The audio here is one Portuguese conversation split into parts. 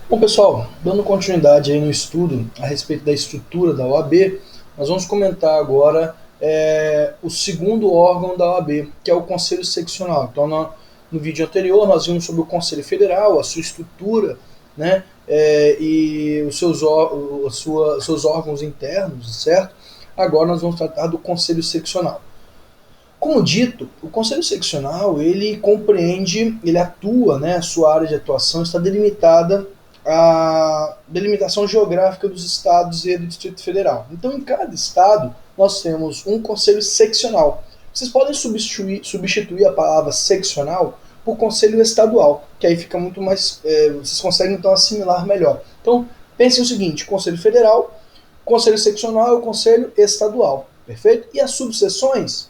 Bom, pessoal, dando continuidade aí no estudo a respeito da estrutura da OAB, nós vamos comentar agora o segundo órgão da OAB, que é o Conselho Seccional. Então, no vídeo anterior, nós vimos sobre o Conselho Federal, a sua estrutura, né, e seus órgãos internos, certo? Agora nós vamos tratar do Conselho Seccional. Como dito, o Conselho Seccional, ele compreende, ele atua, né, a sua área de atuação está delimitada a delimitação geográfica dos estados e do Distrito Federal. Então, em cada estado, nós temos um conselho seccional. Vocês podem substituir a palavra seccional por conselho estadual, que aí fica muito mais, vocês conseguem então assimilar melhor. Então, pensem o seguinte: conselho federal, conselho seccional e o conselho estadual, perfeito? E as subseções,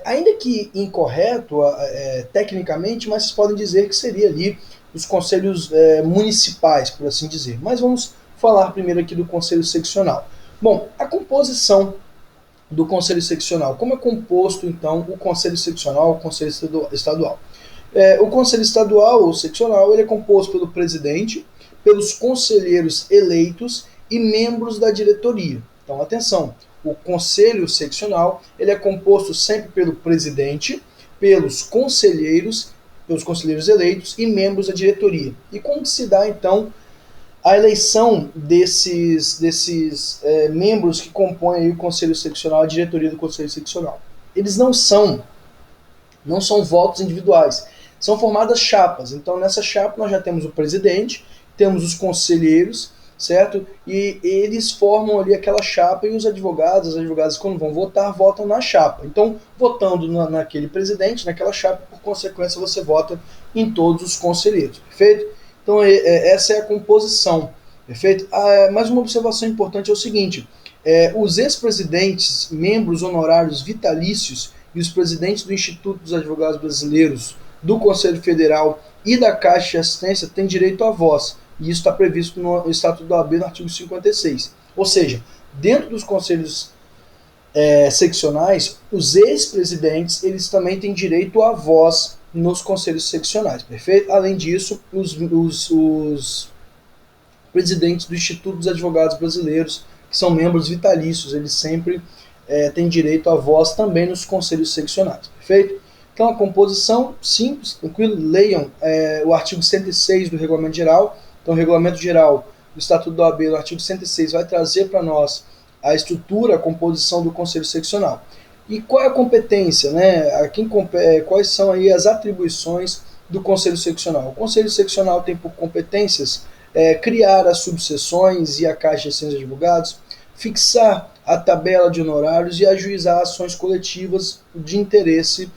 ainda que incorreto tecnicamente, mas vocês podem dizer que seria ali os conselhos municipais, por assim dizer. Mas vamos falar primeiro aqui do conselho seccional. Bom, a composição do conselho seccional. Como é composto, então, o conselho seccional, o conselho estadual? O conselho estadual ou seccional, ele é composto pelo presidente, pelos conselheiros eleitos e membros da diretoria. Então, atenção, o conselho seccional, ele é composto sempre pelo presidente, pelos conselheiros eleitos e membros da diretoria. E como se dá, então, a eleição desses membros que compõem aí o conselho seccional, a diretoria do conselho seccional? Eles não são votos individuais, são formadas chapas. Então, nessa chapa nós já temos o presidente, temos os conselheiros, certo? E eles formam ali aquela chapa, e os advogados, as advogadas, quando vão votar, votam na chapa. Então, votando naquele presidente, naquela chapa, por consequência, você vota em todos os conselheiros, perfeito? Então, essa é a composição, perfeito? Mais uma observação importante é o seguinte: os ex-presidentes, membros honorários vitalícios e os presidentes do Instituto dos Advogados Brasileiros, do Conselho Federal e da Caixa de Assistência têm direito à voz. E isso está previsto no Estatuto da OAB, no artigo 56. Ou seja, dentro dos conselhos seccionais, os ex-presidentes eles também têm direito à voz nos conselhos seccionais, perfeito? Além disso, os presidentes do Instituto dos Advogados Brasileiros, que são membros vitalícios, eles sempre têm direito à voz também nos conselhos seccionais, perfeito? Então, a composição, simples, tranquilo, leiam o artigo 106 do Regulamento Geral. Então, o Regulamento Geral do Estatuto da OAB, no artigo 106, vai trazer para nós a estrutura, a composição do Conselho Seccional. E qual é a competência, né? Quais são aí as atribuições do Conselho Seccional? O Conselho Seccional tem por competências criar as subseções e a Caixa de Assistência de Advogados, fixar a tabela de honorários e ajuizar ações coletivas de interesse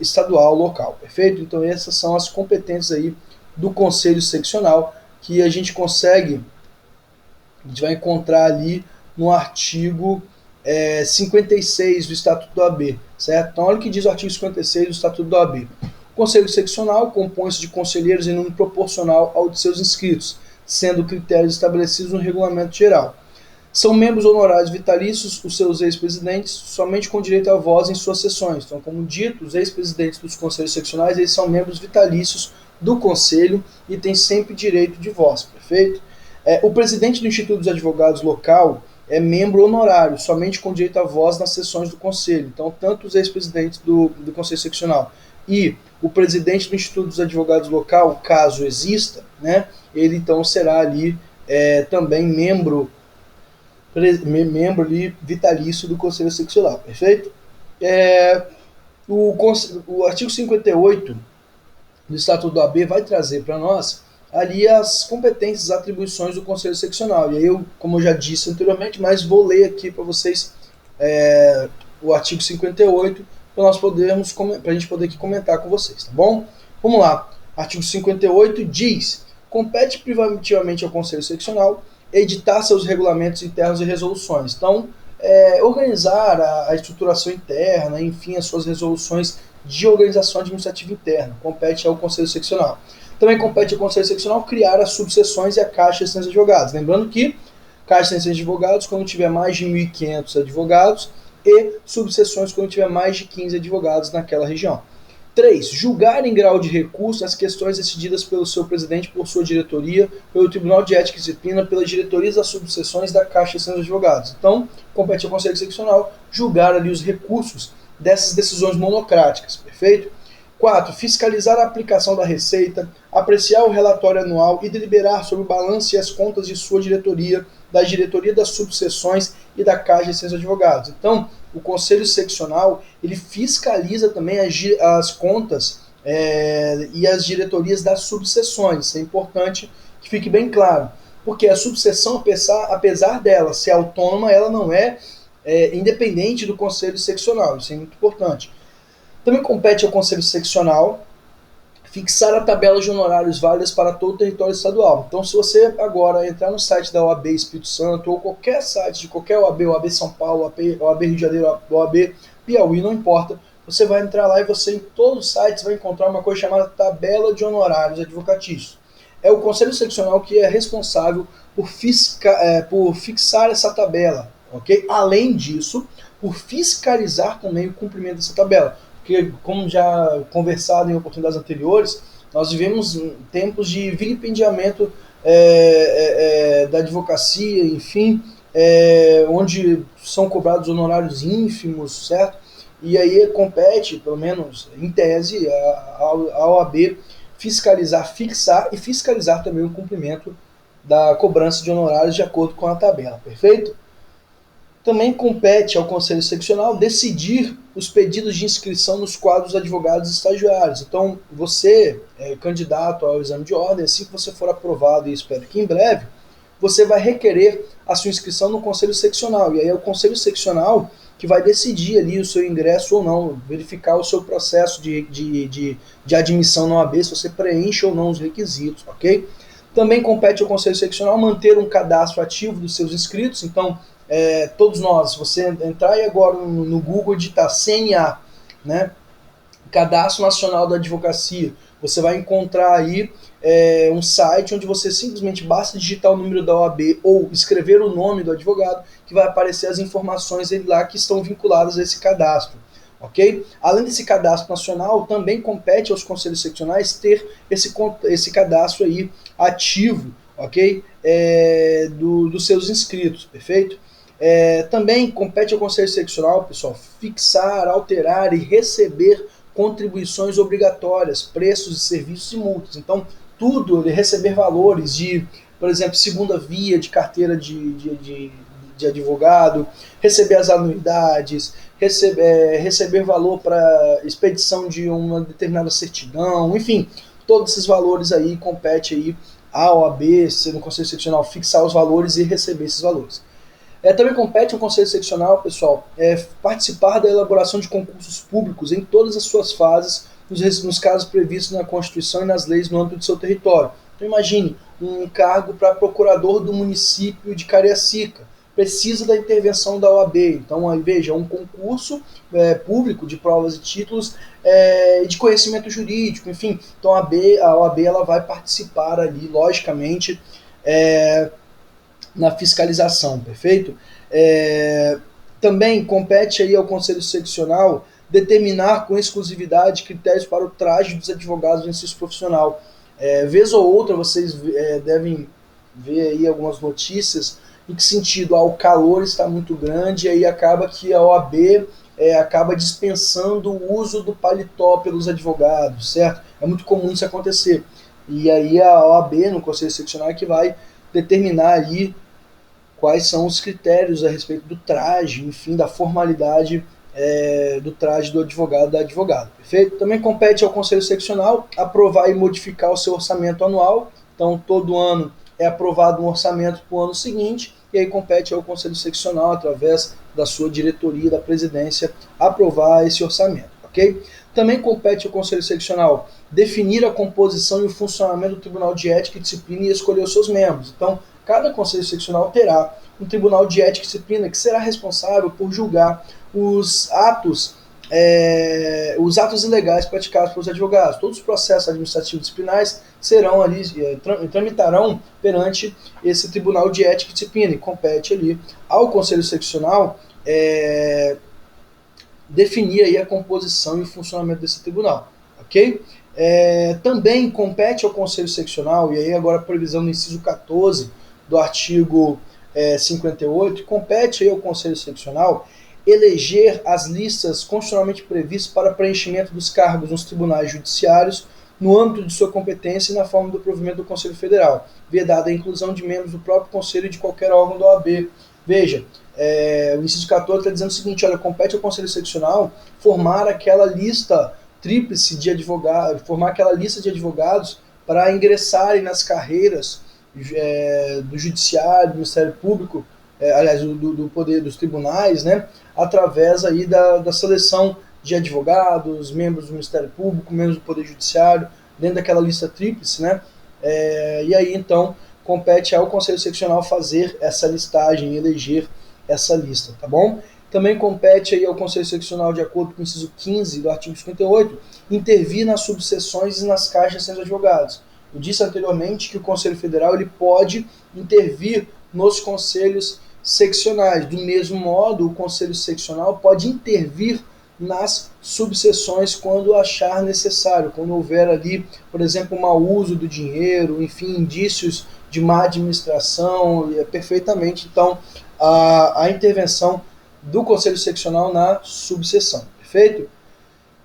estadual, local, perfeito? Então essas são as competências aí do Conselho Seccional, que a gente vai encontrar ali no artigo 56 do Estatuto da OAB, certo? Então olha o que diz o artigo 56 do Estatuto da OAB. O Conselho Seccional compõe-se de conselheiros em número proporcional ao de seus inscritos, sendo critérios estabelecidos no Regulamento Geral. São membros honorários vitalícios os seus ex-presidentes, somente com direito à voz em suas sessões. Então, como dito, os ex-presidentes dos conselhos seccionais, eles são membros vitalícios do conselho e têm sempre direito de voz, perfeito? O presidente do Instituto dos Advogados local é membro honorário, somente com direito à voz nas sessões do conselho. Então, tanto os ex-presidentes do conselho seccional e o presidente do Instituto dos Advogados local, caso exista, né, ele então será ali também membro ali vitalício do Conselho Seccional, perfeito? O artigo 58 do Estatuto da OAB vai trazer para nós ali as competências, as atribuições do Conselho Seccional. E aí eu, como eu já disse anteriormente, mas vou ler aqui para vocês o artigo 58 para a gente poder aqui comentar com vocês, tá bom? Vamos lá. Artigo 58 diz: compete privativamente ao Conselho Seccional editar seus regulamentos internos e resoluções. Então, organizar a estruturação interna, enfim, as suas resoluções de organização administrativa interna. Compete ao Conselho Seccional. Também compete ao Conselho Seccional criar as subseções e a Caixa de Assistência de Advogados. Lembrando que Caixa de Assistência de Advogados, quando tiver mais de 1.500 advogados, e subseções quando tiver mais de 15 advogados naquela região. 3. Julgar em grau de recurso as questões decididas pelo seu presidente, por sua diretoria, pelo Tribunal de Ética e Disciplina, pelas diretorias das subseções da Caixa de Seus Advogados. Então, compete ao Conselho Seccional julgar ali os recursos dessas decisões monocráticas, perfeito? 4. Fiscalizar a aplicação da receita, apreciar o relatório anual e deliberar sobre o balanço e as contas de sua diretoria, da diretoria das subseções e da Caixa de Seus Advogados. Então, o Conselho Seccional, ele fiscaliza também as contas e as diretorias das subseções. Isso é importante que fique bem claro, porque a subseção, apesar dela ser autônoma, ela não é independente do Conselho Seccional. Isso é muito importante. Também compete ao Conselho Seccional fixar a tabela de honorários válidas para todo o território estadual. Então, se você agora entrar no site da OAB Espírito Santo ou qualquer site de qualquer OAB, OAB São Paulo, OAB Rio de Janeiro, OAB Piauí, não importa, você vai entrar lá e você em todos os sites vai encontrar uma coisa chamada tabela de honorários advocatícios. É o Conselho Seccional que é responsável por fixar essa tabela, ok? Além disso, por fiscalizar também o cumprimento dessa tabela. Porque, como já conversado em oportunidades anteriores, nós vivemos tempos de vilipendiamento da advocacia, enfim, onde são cobrados honorários ínfimos, certo? E aí compete, pelo menos em tese, a OAB fiscalizar, fixar e fiscalizar também o cumprimento da cobrança de honorários de acordo com a tabela, perfeito? Também compete ao Conselho Seccional decidir os pedidos de inscrição nos quadros de advogados estagiários. Então, você, candidato ao exame de ordem, assim que você for aprovado, e espero que em breve, você vai requerer a sua inscrição no Conselho Seccional. E aí é o Conselho Seccional que vai decidir ali o seu ingresso ou não, verificar o seu processo de admissão na OAB, se você preenche ou não os requisitos, ok? Também compete ao Conselho Seccional manter um cadastro ativo dos seus inscritos. Então, todos nós, se você entrar aí agora no Google e digitar CNA, né, Cadastro Nacional da Advocacia, você vai encontrar aí um site onde você simplesmente basta digitar o número da OAB ou escrever o nome do advogado, que vai aparecer as informações lá que estão vinculadas a esse cadastro. Ok? Além desse cadastro nacional, também compete aos conselhos seccionais ter esse cadastro aí ativo, ok? Dos seus inscritos, perfeito? Também compete ao Conselho Seccional, pessoal, fixar, alterar e receber contribuições obrigatórias, preços de serviços e multas. Então, tudo, receber valores de, por exemplo, segunda via de carteira de advogado, receber as anuidades, receber valor para expedição de uma determinada certidão, enfim, todos esses valores aí compete aí à OAB, no Conselho Seccional, fixar os valores e receber esses valores. Também compete ao Conselho Seccional, pessoal, participar da elaboração de concursos públicos em todas as suas fases, nos casos previstos na Constituição e nas leis no âmbito do seu território. Então imagine um cargo para procurador do município de Cariacica, precisa da intervenção da OAB. Então, aí, veja, um concurso público de provas e títulos de conhecimento jurídico, enfim. Então a OAB ela vai participar ali, logicamente, na fiscalização, perfeito? Também compete aí ao Conselho Seccional determinar com exclusividade critérios para o traje dos advogados do exercício profissional. Vez ou outra vocês devem ver aí algumas notícias em que sentido o calor está muito grande e aí acaba que a OAB acaba dispensando o uso do paletó pelos advogados, certo? É muito comum isso acontecer. E aí a OAB, no Conselho Seccional, é que vai determinar aí quais são os critérios a respeito do traje, enfim, da formalidade do traje do advogado da advogada, perfeito? Também compete ao Conselho Seccional aprovar e modificar o seu orçamento anual. Então, todo ano é aprovado um orçamento para o ano seguinte, e aí compete ao Conselho Seccional, através da sua diretoria, da presidência, aprovar esse orçamento, ok? Também compete ao Conselho Seccional definir a composição e o funcionamento do Tribunal de Ética e Disciplina e escolher os seus membros. Então, cada Conselho Seccional terá um Tribunal de Ética e Disciplina que será responsável por julgar os atos ilegais praticados pelos advogados. Todos os processos administrativos disciplinares serão ali, tramitarão perante esse Tribunal de Ética e Disciplina, e compete ali ao Conselho Seccional definir aí a composição e o funcionamento desse tribunal. ok? Também compete ao Conselho Seccional, e aí agora a previsão do inciso 14 do artigo 58, compete aí ao Conselho Seccional eleger as listas constitucionalmente previstas para preenchimento dos cargos nos tribunais judiciários no âmbito de sua competência e na forma do provimento do Conselho Federal, vedada a inclusão de membros do próprio Conselho e de qualquer órgão da OAB. Veja, o inciso 14 está dizendo o seguinte, olha, compete ao Conselho Seccional formar aquela lista tríplice de advogados, formar aquela lista de advogados para ingressarem nas carreiras do Judiciário, do Ministério Público, aliás, do poder dos tribunais, né, através aí da seleção de advogados, membros do Ministério Público, membros do Poder Judiciário, dentro daquela lista tríplice, né, e aí então compete ao Conselho Seccional fazer essa listagem, eleger essa lista, tá bom? Também compete aí ao Conselho Seccional, de acordo com o inciso 15 do artigo 58, intervir nas subseções e nas caixas sem os advogados. Eu disse anteriormente que o Conselho Federal ele pode intervir nos conselhos seccionais. Do mesmo modo, o Conselho Seccional pode intervir nas subseções quando achar necessário, quando houver ali, por exemplo, mau uso do dinheiro, enfim, indícios de má administração, perfeitamente, então, a intervenção do Conselho Seccional na subseção, perfeito?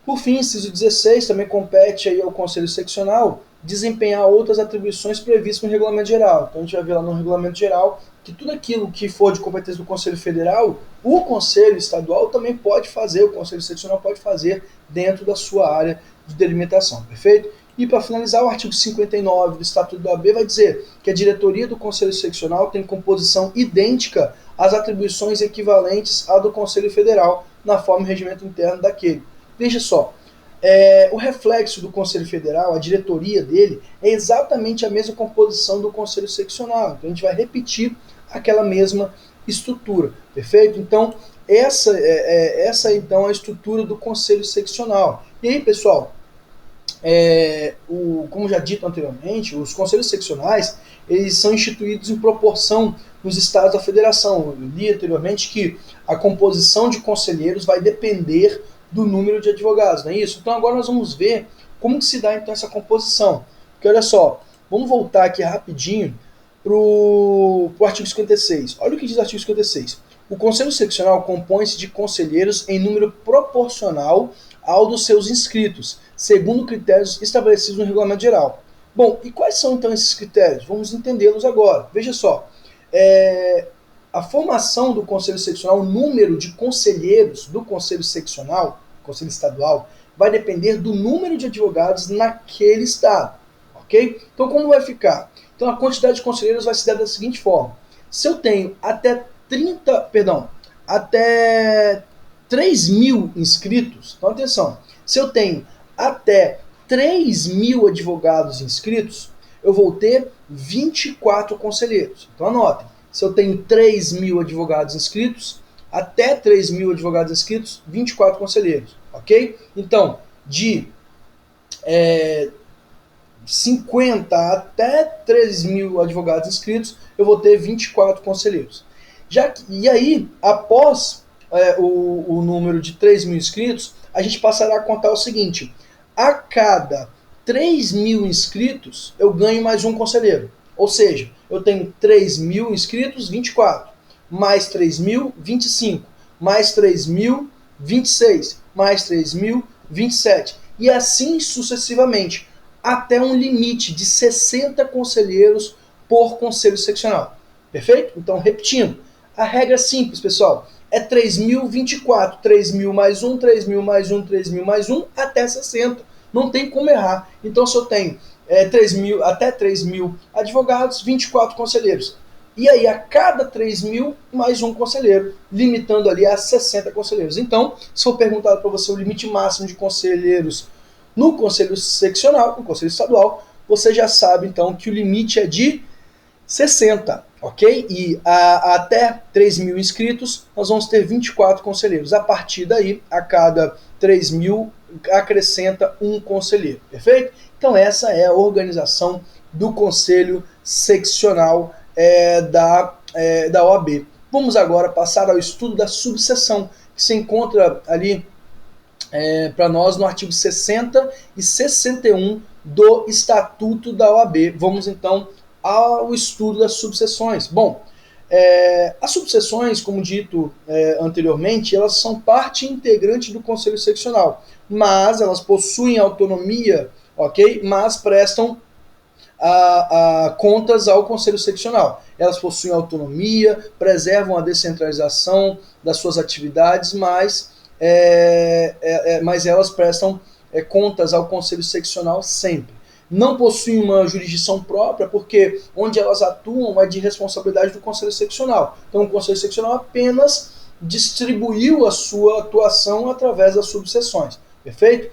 Por fim, inciso 16, também compete aí ao Conselho Seccional desempenhar outras atribuições previstas no Regulamento Geral. Então a gente vai ver lá no Regulamento Geral que tudo aquilo que for de competência do Conselho Federal, o Conselho Estadual também pode fazer, o Conselho Seccional pode fazer dentro da sua área de delimitação, perfeito? E para finalizar, o artigo 59 do Estatuto da OAB vai dizer que a diretoria do Conselho Seccional tem composição idêntica às atribuições equivalentes à do Conselho Federal, na forma e regimento interno daquele. Veja só, o reflexo do Conselho Federal, a diretoria dele, é exatamente a mesma composição do Conselho Seccional. Então a gente vai repetir aquela mesma estrutura, perfeito? Então essa então é a estrutura do Conselho Seccional. E aí, pessoal, como já dito anteriormente, os conselhos seccionais eles são instituídos em proporção nos estados da federação. Eu li anteriormente que a composição de conselheiros vai depender do número de advogados, não é isso? Então agora nós vamos ver como que se dá então essa composição. Porque olha só, vamos voltar aqui rapidinho para o artigo 56. Olha o que diz o artigo 56. O Conselho Seccional compõe-se de conselheiros em número proporcional ao dos seus inscritos, segundo critérios estabelecidos no Regulamento Geral. Bom, e quais são então esses critérios? Vamos entendê-los agora. Veja só, a formação do Conselho Seccional, o número de conselheiros do Conselho Seccional, Conselho Estadual, vai depender do número de advogados naquele estado, ok? Então como vai ficar? Então a quantidade de conselheiros vai se dar da seguinte forma. Se eu tenho até 3.000 inscritos, então atenção, se eu tenho até 3.000 advogados inscritos, eu vou ter 24 conselheiros. Então anotem, se eu tenho 3.000 advogados inscritos, até 3.000 advogados inscritos, 24 conselheiros, ok? Então, de 50 até 3.000 advogados inscritos, eu vou ter 24 conselheiros. E aí, após o número de 3.000 inscritos, a gente passará a contar o seguinte: a cada 3.000 inscritos, eu ganho mais um conselheiro. Ou seja, eu tenho 3.000 inscritos, 24, mais 3.000, 25, mais 3.000, 26, mais 3.000, 27, e assim sucessivamente, até um limite de 60 conselheiros por conselho seccional. Perfeito? Então, repetindo, a regra é simples, pessoal, é 3.024, 3.000 mais 1, 3.000 mais 1, 3.000 mais 1, até 60. Não tem como errar. Então, se eu tenho até 3.000 advogados, 24 conselheiros. E aí, a cada 3.000, mais um conselheiro, limitando ali a 60 conselheiros. Então, se for perguntado para você o limite máximo de conselheiros no Conselho Seccional, no Conselho Estadual, você já sabe, então, que o limite é de 60, ok? E até 3.000 inscritos, nós vamos ter 24 conselheiros. A partir daí, a cada 3.000, acrescenta um conselheiro, perfeito? Então essa é a organização do Conselho Seccional da OAB. Vamos agora passar ao estudo da subseção, que se encontra ali para nós no artigo 60 e 61 do Estatuto da OAB. Vamos então ao estudo das subseções. Bom, as subseções, como dito anteriormente, elas são parte integrante do Conselho Seccional, mas elas possuem autonomia, ok? Mas prestam contas ao Conselho Seccional. Elas possuem autonomia, preservam a descentralização das suas atividades, mas elas prestam contas ao Conselho Seccional sempre. Não possuem uma jurisdição própria, porque onde elas atuam é de responsabilidade do Conselho Seccional. Então o Conselho Seccional apenas distribuiu a sua atuação através das subseções. Perfeito?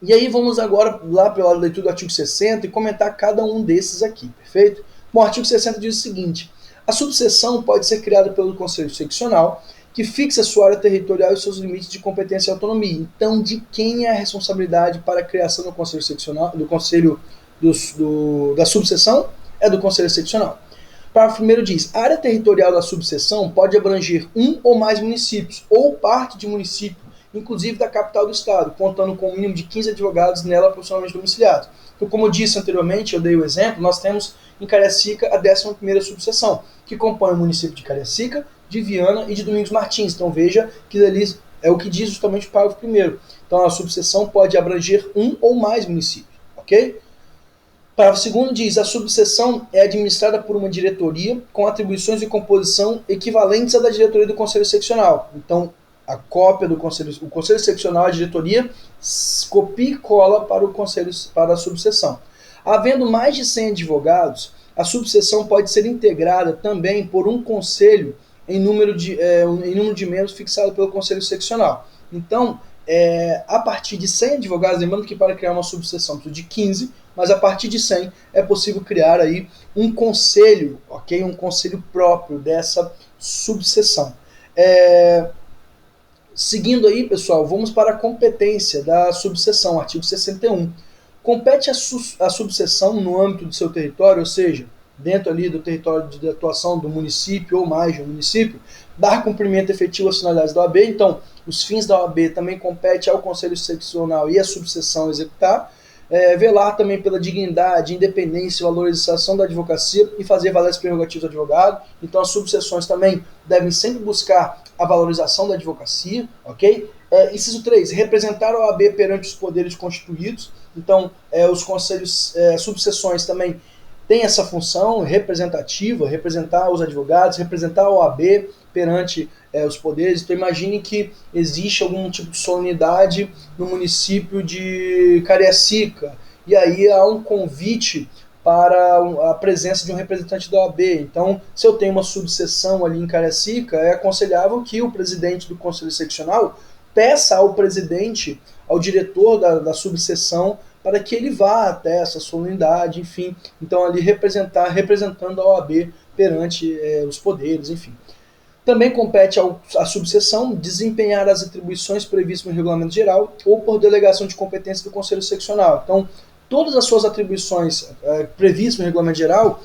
E aí vamos agora lá pela leitura do artigo 60 e comentar cada um desses aqui, perfeito? Bom, o artigo 60 diz o seguinte: a subseção pode ser criada pelo Conselho Seccional, que fixa sua área territorial e seus limites de competência e autonomia. Então, de quem é a responsabilidade para a criação do Conselho Seccional, da subseção? É do Conselho Seccional. O parágrafo 1º diz: a área territorial da subseção pode abranger um ou mais municípios, ou parte de município, inclusive da capital do estado, contando com um mínimo de 15 advogados nela profissionalmente domiciliados. Então, como eu disse anteriormente, eu dei o exemplo, nós temos em Cariacica a 11ª subseção, que compõe o município de Cariacica, de Viana e de Domingos Martins. Então veja que ali é o que diz justamente o parágrafo 1º. Então a subseção pode abranger um ou mais municípios, ok? O parágrafo 2º diz: a subseção é administrada por uma diretoria com atribuições de composição equivalentes à da diretoria do Conselho Seccional. Então, a cópia do o Conselho Seccional, a diretoria, copia e cola para a subseção. Havendo mais de 100 advogados, a subseção pode ser integrada também por um conselho em número de membros fixado pelo Conselho Seccional. Então, a partir de 100 advogados, lembrando que para criar uma subseção precisa de 15, mas a partir de 100 é possível criar aí um conselho, ok? Um conselho próprio dessa subseção. Seguindo aí, pessoal, vamos para a competência da subseção, artigo 61. Compete a subseção no âmbito do seu território, ou seja, dentro ali do território de atuação do município ou mais de um município, dar cumprimento efetivo às finalidades da OAB. Então, os fins da OAB também compete ao Conselho Seccional e à subseção executar. Velar também pela dignidade, independência e valorização da advocacia e fazer valer as prerrogativas do advogado. Então, as subseções também devem sempre buscar a valorização da advocacia, ok? Inciso 3, representar a OAB perante os poderes constituídos. Então, os conselhos, subseções também têm essa função representativa, representar os advogados, representar a OAB perante os poderes. Então imagine que existe algum tipo de solenidade no município de Cariacica, e aí há um convite para a presença de um representante da OAB. Então, se eu tenho uma subseção ali em Cariacica, é aconselhável que o presidente do Conselho Seccional peça ao presidente, ao diretor da para que ele vá até essa solenidade, enfim. Então, ali representando a OAB perante os poderes, enfim. Também compete à subseção desempenhar as atribuições previstas no regulamento geral ou por delegação de competência do Conselho Seccional. Então, todas as suas atribuições previstas no regulamento geral,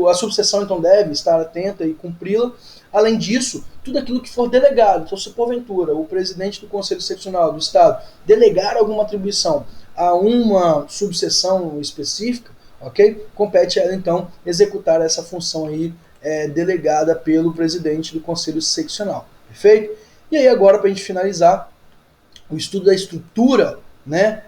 a subseção então deve estar atenta e cumpri-la. Além disso, tudo aquilo que for delegado, então se porventura o presidente do Conselho Seccional do Estado delegar alguma atribuição a uma subseção específica, ok? Compete a ela então executar essa função aí delegada pelo presidente do Conselho Seccional, perfeito? E aí agora, para a gente finalizar o estudo da estrutura, né,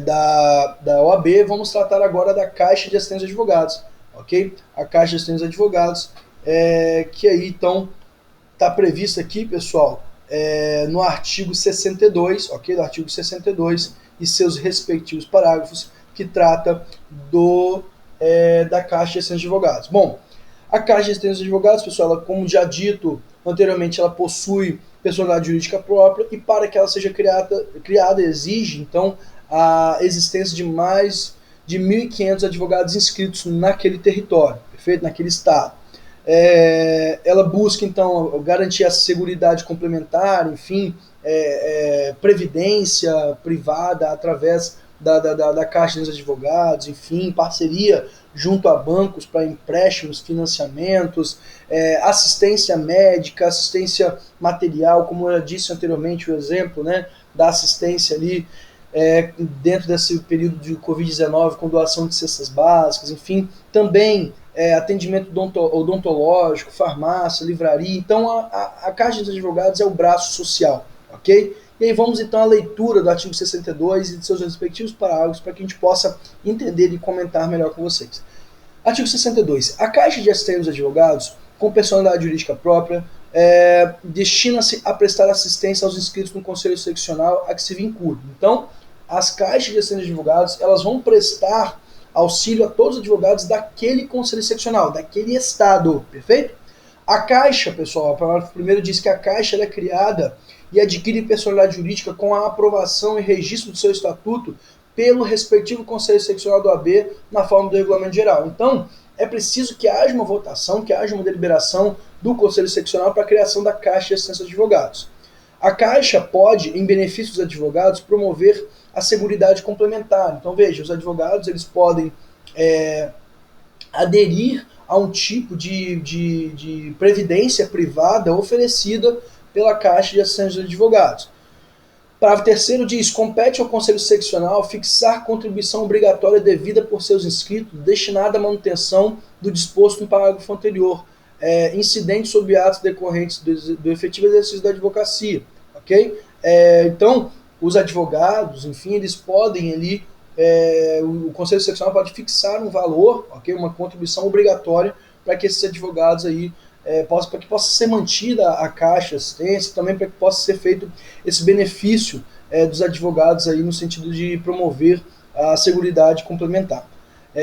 da OAB, vamos tratar agora da Caixa de Assistência de Advogados, ok? A Caixa de Assistência de Advogados, que aí então está prevista aqui, pessoal, no artigo 62, ok? Do artigo 62 e seus respectivos parágrafos, que trata da Caixa de Assistência de Advogados. Bom, a Caixa de Assistência de Advogados, pessoal, ela, como já dito anteriormente, ela possui personalidade jurídica própria e para que ela seja criada exige, então, a existência de mais de 1.500 advogados inscritos naquele território, perfeito? Naquele estado. Ela busca, então, garantir a seguridade complementar, enfim, previdência privada através da Caixa dos Advogados, enfim, parceria junto a bancos para empréstimos, financiamentos, assistência médica, assistência material, como eu já disse anteriormente, o exemplo, né, da assistência ali dentro desse período de Covid-19 com doação de cestas básicas, enfim, também atendimento odontológico, farmácia, livraria. Então a Caixa dos Advogados é o braço social, ok? E aí vamos então à leitura do artigo 62 e de seus respectivos parágrafos para que a gente possa entender e comentar melhor com vocês. Artigo 62. A Caixa de Assistência dos Advogados, com personalidade jurídica própria, destina-se a prestar assistência aos inscritos no Conselho Seccional a que se vincule. Então, as Caixas de Assistência dos Advogados, elas vão prestar auxílio a todos os advogados daquele Conselho Seccional, daquele estado, perfeito? A Caixa, pessoal, o parágrafo primeiro diz que a Caixa é criada e adquire personalidade jurídica com a aprovação e registro do seu estatuto pelo respectivo Conselho Seccional do AB na forma do Regulamento Geral. Então, é preciso que haja uma votação, que haja uma deliberação do Conselho Seccional para a criação da Caixa de Assistência dos Advogados. A Caixa pode, em benefício dos advogados, promover a seguridade complementar. Então, veja, os advogados eles podem aderir a um tipo de previdência privada oferecida pela Caixa de Assistência dos Advogados. Parágrafo terceiro diz: compete ao Conselho Seccional fixar contribuição obrigatória devida por seus inscritos destinada à manutenção do disposto no parágrafo anterior, incidente sobre atos decorrentes do efetivo exercício da advocacia, ok? Então, os advogados, enfim, eles podem ali, o Conselho Seccional pode fixar um valor, ok? Uma contribuição obrigatória para que esses advogados aí para que possa ser mantida a Caixa de Assistência, também para que possa ser feito esse benefício dos advogados aí no sentido de promover a seguridade complementar.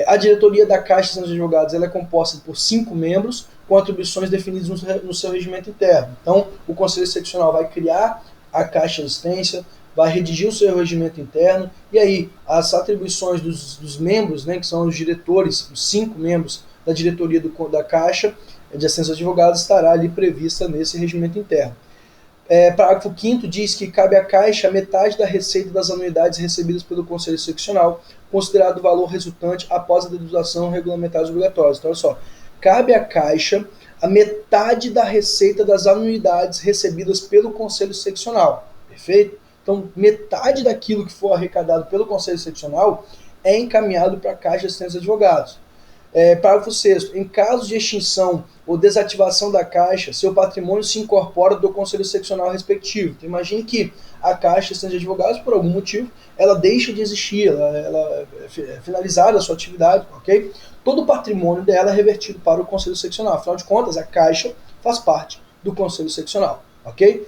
A diretoria da Caixa de Assistência dos Advogados ela é composta por 5 membros com atribuições definidas no seu regimento interno. Então, o Conselho Seccional vai criar a Caixa de Assistência, vai redigir o seu regimento interno, e aí as atribuições dos membros, né, que são os diretores, os 5 membros da diretoria da Caixa de Assistência dos Advogados, estará ali prevista nesse regimento interno. Parágrafo 5º diz que cabe à Caixa a metade da receita das anuidades recebidas pelo Conselho Seccional, considerado o valor resultante após a dedução regulamentares obrigatórias. Então, olha só, cabe à Caixa a metade da receita das anuidades recebidas pelo Conselho Seccional, perfeito? Então, metade daquilo que for arrecadado pelo Conselho Seccional é encaminhado para a Caixa de Assistência dos Advogados. Parágrafo 6º. Em caso de extinção ou desativação da Caixa, seu patrimônio se incorpora do Conselho Seccional respectivo. Então, imagine que a Caixa de Assistência de Advogados, por algum motivo, ela deixa de existir, ela é finalizada a sua atividade, ok? Todo o patrimônio dela é revertido para o Conselho Seccional. Afinal de contas, a Caixa faz parte do Conselho Seccional, ok?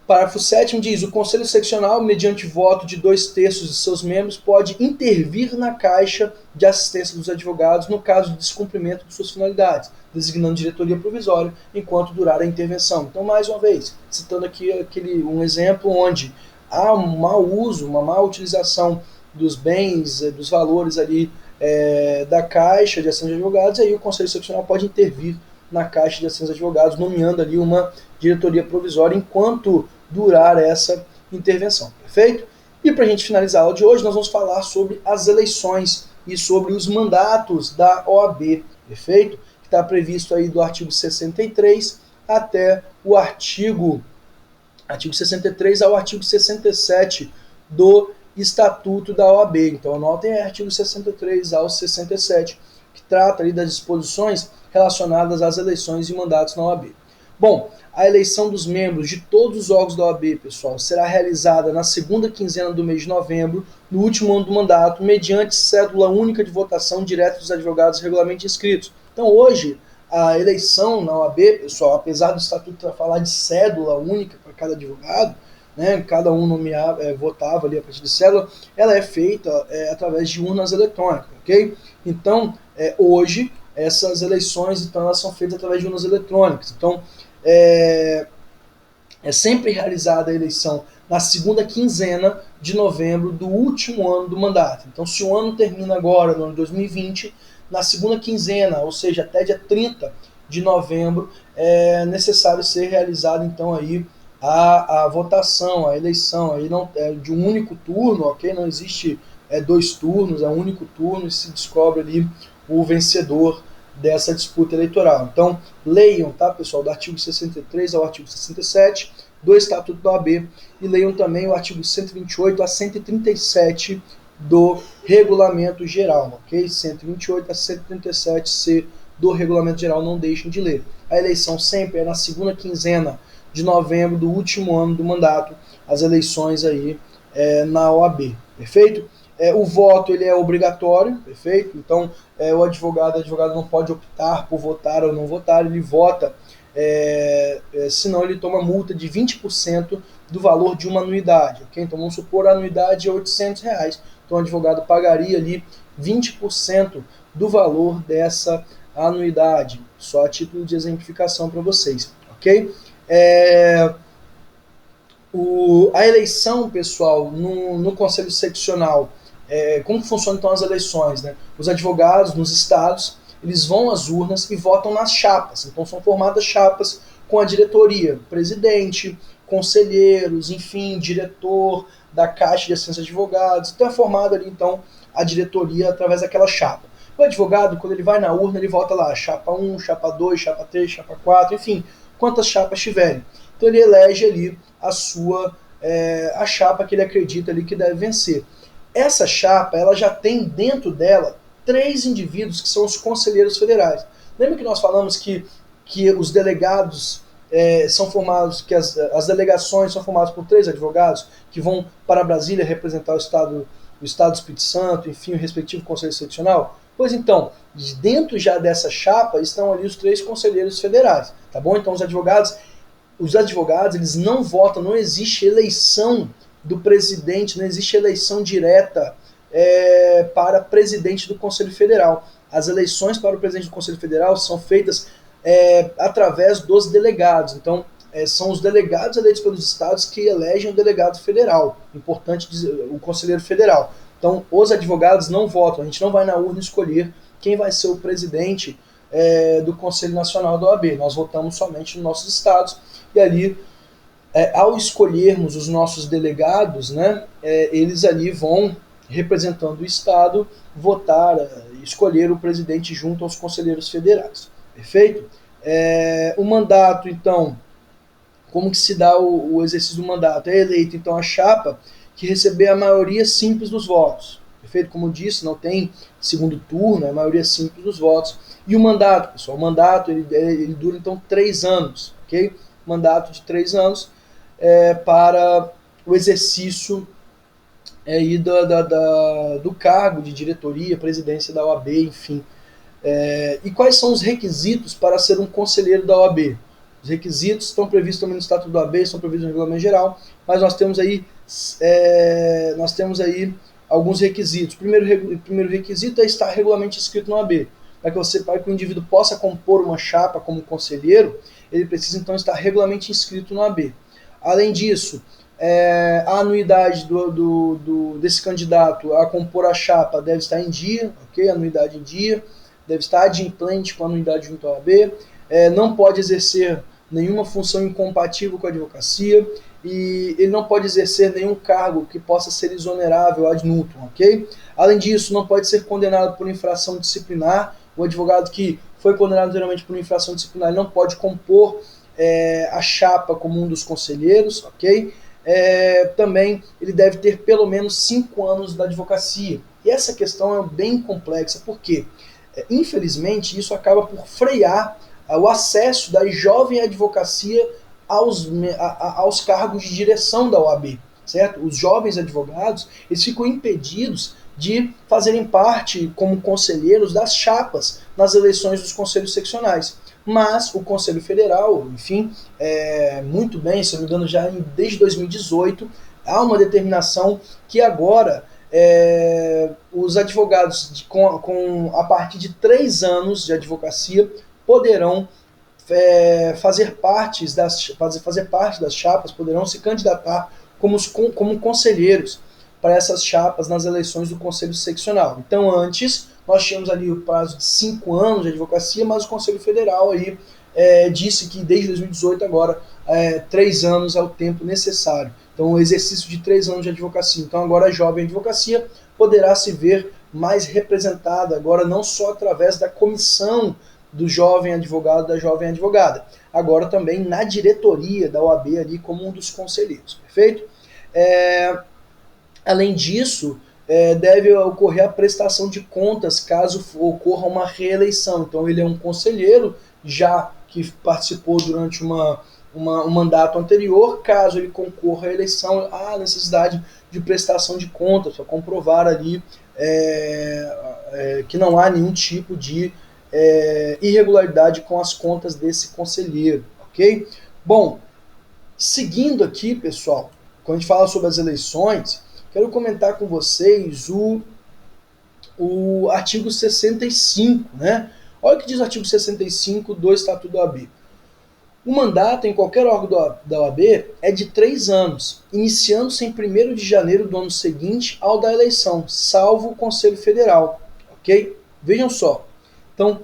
Parágrafo 7º diz: o Conselho Seccional, mediante voto de 2/3 de seus membros, pode intervir na Caixa de Assistência dos Advogados no caso de descumprimento de suas finalidades, designando diretoria provisória enquanto durar a intervenção. Então, mais uma vez, citando aqui um exemplo onde há um mau uso, uma má utilização dos bens, dos valores ali da Caixa de Assistência de Advogados, aí o Conselho Seccional pode intervir na Caixa de Assistência de Advogados, nomeando ali uma diretoria provisória enquanto durar essa intervenção, perfeito? E para a gente finalizar a aula de hoje, nós vamos falar sobre as eleições e sobre os mandatos da OAB, perfeito? Que está previsto aí do artigo 63 até o artigo 63 ao artigo 67 do Estatuto da OAB. Então anotem aí, artigo 63 ao 67, que trata ali das disposições relacionadas às eleições e mandatos na OAB. Bom, a eleição dos membros de todos os órgãos da OAB, pessoal, será realizada na segunda quinzena do mês de novembro, no último ano do mandato, mediante cédula única de votação direta dos advogados regularmente inscritos. Então, hoje, a eleição na OAB, pessoal, apesar do estatuto falar de cédula única para cada advogado, né, cada um votava ali a partir de cédula, ela é feita através de urnas eletrônicas, ok? Então, hoje, essas eleições, então, elas são feitas através de urnas eletrônicas. Então, é sempre realizada a eleição na segunda quinzena de novembro do último ano do mandato. Então, se o ano termina agora, no ano de 2020, na segunda quinzena, ou seja, até dia 30 de novembro, é necessário ser realizada, então, aí a votação, a eleição, aí não, de um único turno, ok? Não existe 2 turnos, é um único turno, e se descobre ali o vencedor dessa disputa eleitoral. Então, leiam, tá, pessoal, do artigo 63 ao artigo 67 do Estatuto da OAB, e leiam também o artigo 128 a 137 do Regulamento Geral, ok? 128 a 137C do Regulamento Geral, não deixem de ler. A eleição sempre é na segunda quinzena de novembro do último ano do mandato, as eleições aí na OAB, perfeito? O voto ele é obrigatório, perfeito? Então, o advogado não pode optar por votar ou não votar, ele vota, senão ele toma multa de 20% do valor de uma anuidade, ok? Então, vamos supor a anuidade é R$800, então o advogado pagaria ali 20% do valor dessa anuidade, só a título de exemplificação para vocês, ok? A eleição, pessoal, no Conselho Seccional, como funcionam então as eleições, né? Os advogados nos estados, eles vão às urnas e votam nas chapas. Então são formadas chapas com a diretoria, presidente, conselheiros, enfim, diretor da Caixa de Assistência de Advogados. Então é formada ali então a diretoria através daquela chapa. O advogado, quando ele vai na urna, ele vota lá chapa 1, chapa 2, chapa 3, chapa 4, enfim, quantas chapas tiverem. Então ele elege ali a chapa que ele acredita ali que deve vencer. Essa chapa, ela já tem dentro dela 3 indivíduos que são os conselheiros federais. Lembra que nós falamos que os delegados são formados, que as delegações são formadas por 3 advogados que vão para Brasília representar o Estado do Espírito Santo, enfim, o respectivo Conselho Seccional? Pois então, dentro já dessa chapa estão ali os 3 conselheiros federais, tá bom? Então os advogados eles não votam, não existe eleição do presidente, não existe eleição direta para presidente do Conselho Federal. As eleições para o presidente do Conselho Federal são feitas através dos delegados. Então, são os delegados eleitos pelos estados que elegem o delegado federal. Importante dizer, o conselheiro federal. Então, os advogados não votam, a gente não vai na urna escolher quem vai ser o presidente do Conselho Nacional da OAB. Nós votamos somente nos nossos estados, e ali, ao escolhermos os nossos delegados, né, eles ali vão, representando o Estado, votar, escolher o presidente junto aos conselheiros federais. Perfeito? O mandato, então, como que se dá o exercício do mandato? É eleito, então, a chapa que receber a maioria simples dos votos. Perfeito? Como eu disse, não tem segundo turno, é a maioria simples dos votos. E o mandato, pessoal, o mandato ele dura, então, 3 anos, ok? Mandato de 3 anos para o exercício aí do cargo de diretoria, presidência da OAB, enfim. E quais são os requisitos para ser um conselheiro da OAB? Os requisitos estão previstos também no Estatuto da OAB, estão previstos no Regulamento Geral, mas nós temos aí alguns requisitos. O primeiro requisito é estar regularmente inscrito na OAB. Para que o indivíduo possa compor uma chapa como conselheiro, ele precisa então estar regularmente inscrito na OAB. Além disso, a anuidade desse candidato a compor a chapa deve estar em dia, ok? Anuidade em dia, deve estar adimplente com a anuidade junto à OAB, não pode exercer nenhuma função incompatível com a advocacia, e ele não pode exercer nenhum cargo que possa ser exonerável ad nutum, ok? Além disso, não pode ser condenado por infração disciplinar. O advogado que foi condenado geralmente por infração disciplinar não pode compor a chapa como um dos conselheiros, ok? Também ele deve ter pelo menos 5 anos da advocacia. E essa questão é bem complexa, porque infelizmente isso acaba por frear o acesso da jovem advocacia aos cargos de direção da OAB, certo? Os jovens advogados, eles ficam impedidos de fazerem parte como conselheiros das chapas nas eleições dos conselhos seccionais. Mas o Conselho Federal, enfim, muito bem, se não me engano, já desde 2018, há uma determinação que agora os advogados a partir de 3 anos de advocacia poderão fazer parte das chapas, poderão se candidatar como conselheiros para essas chapas nas eleições do Conselho Seccional. Então, antes, nós tínhamos ali o prazo de 5 anos de advocacia, mas o Conselho Federal disse que desde 2018 agora 3 anos é o tempo necessário. Então, o exercício de 3 anos de advocacia. Então, agora a jovem advocacia poderá se ver mais representada, agora não só através da comissão do jovem advogado, da jovem advogada, agora também na diretoria da OAB ali como um dos conselheiros, perfeito? Além disso, deve ocorrer a prestação de contas caso ocorra uma reeleição. Então ele é um conselheiro já que participou durante um mandato anterior. Caso ele concorra à eleição, há necessidade de prestação de contas para comprovar ali que não há nenhum tipo de irregularidade com as contas desse conselheiro, ok? Bom, seguindo aqui, pessoal, quando a gente fala sobre as eleições, quero comentar com vocês o artigo 65, né? Olha o que diz o artigo 65 do Estatuto da OAB. O mandato em qualquer órgão da OAB é de 3 anos, iniciando-se em 1º de janeiro do ano seguinte ao da eleição, salvo o Conselho Federal, ok? Vejam só. Então,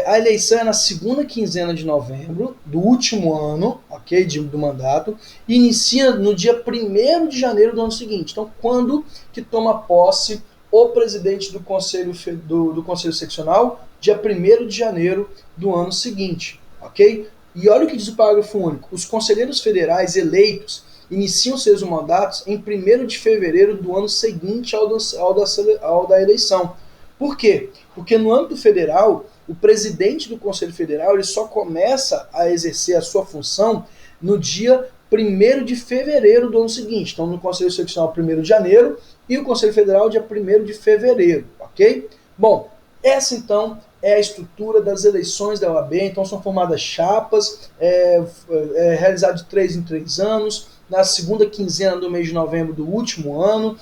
a eleição é na segunda quinzena de novembro do último ano, ok, do mandato, e inicia no dia 1º de janeiro do ano seguinte. Então, quando que toma posse o presidente do Conselho Seccional? Dia 1º de janeiro do ano seguinte, ok? E olha o que diz o parágrafo único. Os conselheiros federais eleitos iniciam seus mandatos em 1º de fevereiro do ano seguinte ao da eleição. Por quê? Porque no âmbito federal, o presidente do Conselho Federal ele só começa a exercer a sua função no dia 1º de fevereiro do ano seguinte. Então, no Conselho Seccional, 1º de janeiro, e o Conselho Federal, dia 1º de fevereiro, ok? Bom, essa então é a estrutura das eleições da OAB. Então, são formadas chapas, realizado de 3 em 3 anos, na segunda quinzena do mês de novembro do último ano.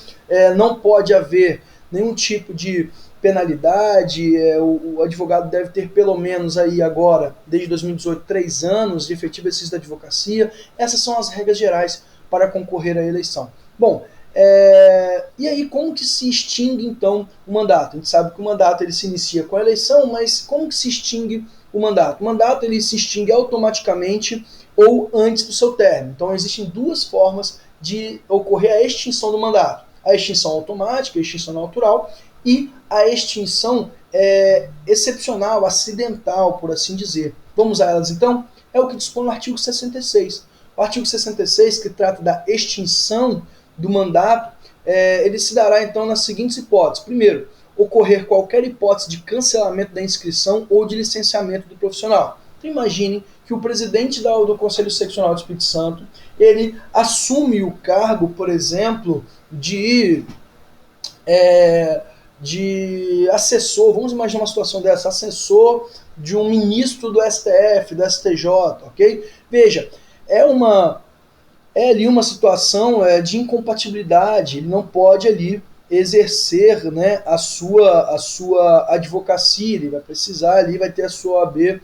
Não pode haver nenhum tipo de penalidade, o advogado deve ter pelo menos aí agora, desde 2018, 3 anos de efetivo exercício da advocacia. Essas são as regras gerais para concorrer à eleição. Bom, e aí como que se extingue então o mandato? A gente sabe que o mandato ele se inicia com a eleição, mas como que se extingue o mandato? O mandato ele se extingue automaticamente ou antes do seu término. Então existem 2 formas de ocorrer a extinção do mandato. A extinção automática, a extinção natural, e a extinção excepcional, acidental, por assim dizer. Vamos a elas então? É o que dispõe no artigo 66. O artigo 66, que trata da extinção do mandato, ele se dará então nas seguintes hipóteses. Primeiro, ocorrer qualquer hipótese de cancelamento da inscrição ou de licenciamento do profissional. Então imagine que o presidente do Conselho Seccional do Espírito Santo, ele assume o cargo, por exemplo, de assessor, vamos imaginar uma situação dessa, assessor de um ministro do STF, do STJ, ok? Veja, é ali uma situação de incompatibilidade, ele não pode ali exercer, né, a sua advocacia, ele vai precisar ali, vai ter a sua OAB,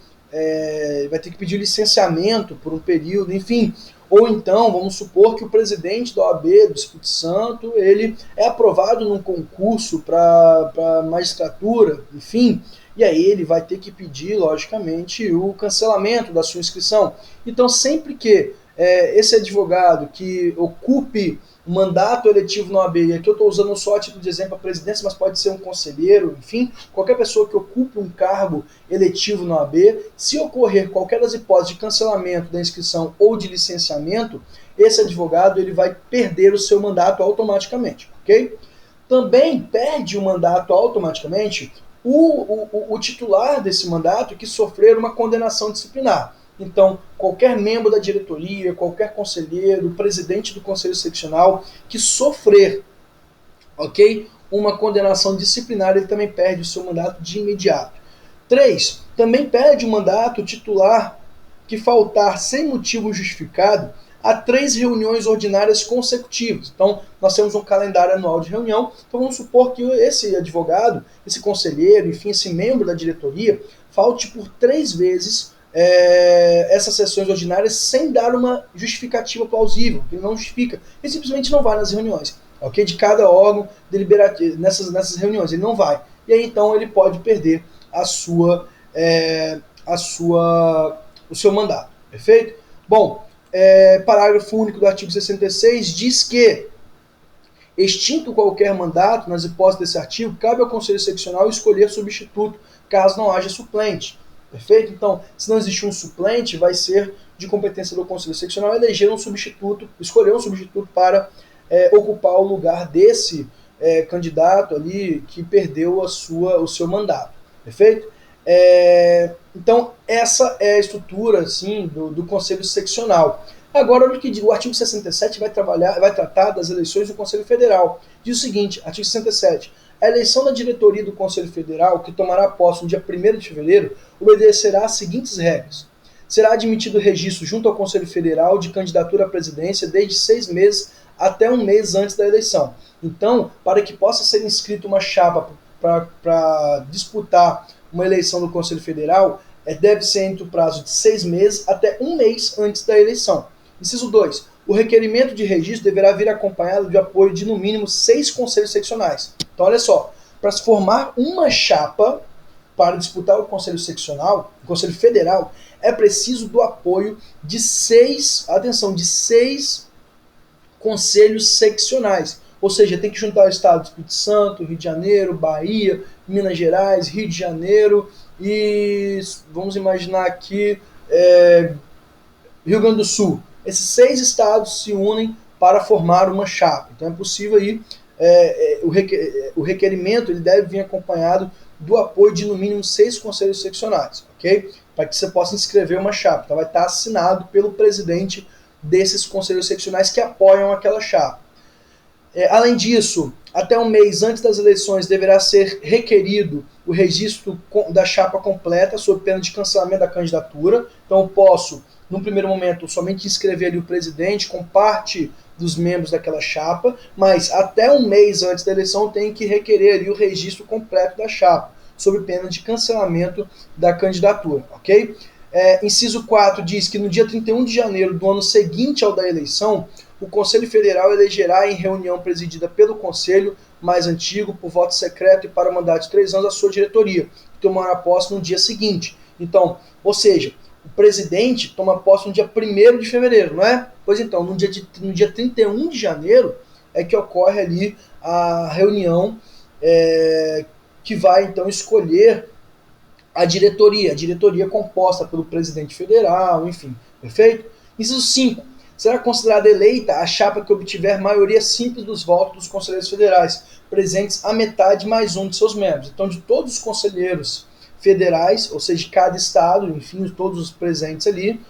vai ter que pedir licenciamento por um período, enfim. Ou então, vamos supor que o presidente da OAB do Espírito Santo, ele é aprovado num concurso para magistratura, enfim, e aí ele vai ter que pedir, logicamente, o cancelamento da sua inscrição. Então, sempre que esse advogado que ocupe um mandato eletivo na OAB, e aqui eu estou usando só a título de exemplo a presidência, mas pode ser um conselheiro, enfim, qualquer pessoa que ocupe um cargo eletivo na OAB, se ocorrer qualquer das hipóteses de cancelamento da inscrição ou de licenciamento, esse advogado ele vai perder o seu mandato automaticamente, ok? Também perde o mandato automaticamente o titular desse mandato que sofrer uma condenação disciplinar. Então, qualquer membro da diretoria, qualquer conselheiro, presidente do conselho seccional que sofrer, ok, uma condenação disciplinar, ele também perde o seu mandato de imediato. 3. Também perde o mandato titular que faltar sem motivo justificado a 3 reuniões ordinárias consecutivas. Então, nós temos um calendário anual de reunião. Então, vamos supor que esse advogado, esse conselheiro, enfim, esse membro da diretoria, falte por 3 vezes essas sessões ordinárias sem dar uma justificativa plausível. Ele não justifica, ele simplesmente não vai nas reuniões, ok? De cada órgão deliberativo, nessas reuniões, ele não vai. E aí, então, ele pode perder o seu mandato, perfeito? Bom, Parágrafo único do artigo 66 diz que, extinto qualquer mandato, nas hipóteses desse artigo, cabe ao Conselho Seccional escolher substituto, caso não haja suplente. Perfeito? Então, se não existe um suplente, vai ser de competência do Conselho Seccional eleger um substituto, escolher um substituto para ocupar o lugar desse candidato ali que perdeu o seu mandato. Perfeito? Então, essa é a estrutura assim, do Conselho Seccional. Agora, olha o que diz, o artigo 67 vai tratar das eleições do Conselho Federal. Diz o seguinte, artigo 67, a eleição da diretoria do Conselho Federal, que tomará posse no dia 1º de fevereiro, obedecerá às seguintes regras. Será admitido o registro junto ao Conselho Federal de candidatura à presidência desde 6 meses até 1 mês antes da eleição. Então, para que possa ser inscrita uma chapa para disputar uma eleição do Conselho Federal, deve ser entre o prazo de 6 meses até 1 mês antes da eleição. Inciso 2. O requerimento de registro deverá vir acompanhado de apoio de, no mínimo, 6 conselhos seccionais. Então, olha só, para se formar uma chapa para disputar o Conselho Seccional, o Conselho Federal, é preciso do apoio de 6 conselhos seccionais. Ou seja, tem que juntar o estado do Espírito Santo, Rio de Janeiro, Bahia, Minas Gerais, Rio de Janeiro e, vamos imaginar aqui, Rio Grande do Sul. Esses 6 estados se unem para formar uma chapa. Então é possível aí, o requerimento ele deve vir acompanhado do apoio de no mínimo 6 conselhos seccionais, ok? Para que você possa inscrever uma chapa. Então vai estar assinado pelo presidente desses conselhos seccionais que apoiam aquela chapa. Além disso, até 1 mês antes das eleições deverá ser requerido o registro da chapa completa, sob pena de cancelamento da candidatura. Então eu posso, no primeiro momento, somente inscrever ali o presidente com parte dos membros daquela chapa, mas até 1 mês antes da eleição eu tenho que requerer ali o registro completo da chapa, sob pena de cancelamento da candidatura, ok? Inciso 4 diz que no dia 31 de janeiro do ano seguinte ao da eleição, o Conselho Federal elegerá em reunião presidida pelo Conselho mais antigo, por voto secreto e para mandato de 3 anos, a sua diretoria, que tomará posse no dia seguinte. Então, ou seja, o presidente toma posse no dia 1º de fevereiro, não é? Pois então, no dia 31 de janeiro é que ocorre ali a reunião que vai então escolher a diretoria composta pelo presidente federal, enfim, perfeito? Inciso 5. Será considerada eleita a chapa que obtiver maioria simples dos votos dos conselheiros federais, presentes a metade mais um de seus membros. Então, de todos os conselheiros federais, ou seja, de cada estado, enfim, todos os presentes ali,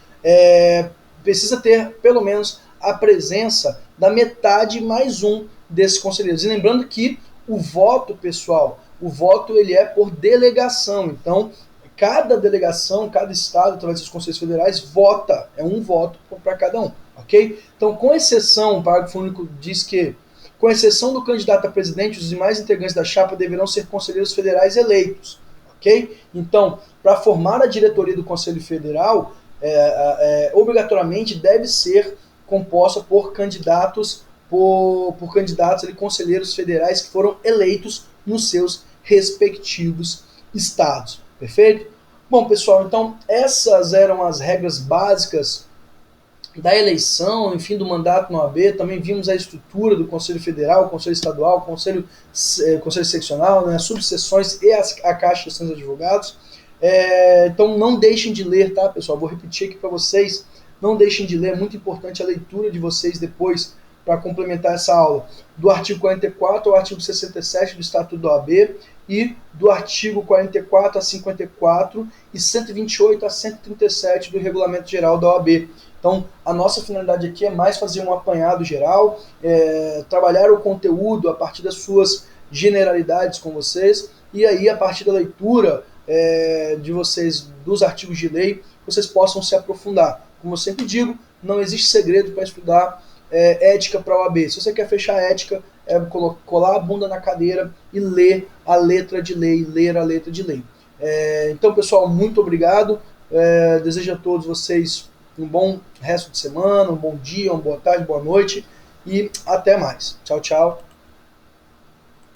precisa ter pelo menos a presença da metade mais um desses conselheiros. E lembrando que o voto, pessoal, o voto ele é por delegação. Então, cada delegação, cada estado, através dos conselhos federais, vota. É um voto para cada um. Ok? Então, com exceção, o parágrafo único diz que, com exceção do candidato a presidente, os demais integrantes da chapa deverão ser conselheiros federais eleitos. Ok? Então, para formar a diretoria do Conselho Federal, obrigatoriamente deve ser composta por candidatos, conselheiros federais que foram eleitos nos seus respectivos estados. Perfeito? Bom, pessoal, então essas eram as regras básicas da eleição, enfim, do mandato no OAB. Também vimos a estrutura do Conselho Federal, Conselho Estadual, Conselho Seccional, né, as subseções e a Caixa de Sessões de Advogados. Então não deixem de ler, tá, pessoal? Vou repetir aqui para vocês, não deixem de ler, é muito importante a leitura de vocês depois para complementar essa aula, do artigo 44 ao artigo 67 do Estatuto da OAB e do artigo 44 a 54 e 128 a 137 do Regulamento Geral da OAB. Então, a nossa finalidade aqui é mais fazer um apanhado geral, trabalhar o conteúdo a partir das suas generalidades com vocês, e aí, a partir da leitura de vocês dos artigos de lei, vocês possam se aprofundar. Como eu sempre digo, não existe segredo para estudar ética para a OAB. Se você quer fechar a ética, colar a bunda na cadeira e ler a letra de lei, Então, pessoal, muito obrigado. Desejo a todos vocês um bom resto de semana, um bom dia, uma boa tarde, boa noite e até mais. Tchau, tchau.